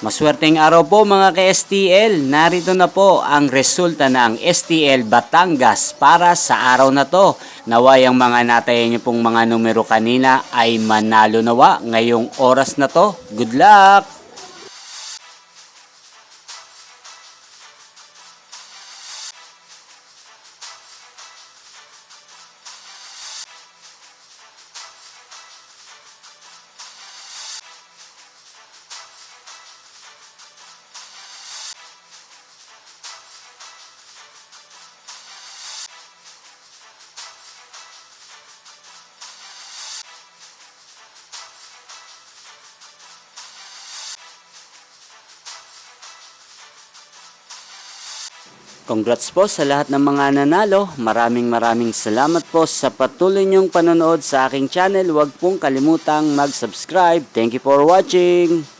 Maswerteng araw po mga ka-STL. Narito na po ang resulta ng STL Batangas para sa araw na to. Naway ang mga natayan niyo pong mga numero kanina ay manalo nawa ngayong oras na to. Good luck! Congrats po sa lahat ng mga nanalo. Maraming salamat po sa patuloy niyong panonood sa aking channel. Huwag pong kalimutang mag-subscribe. Thank you for watching.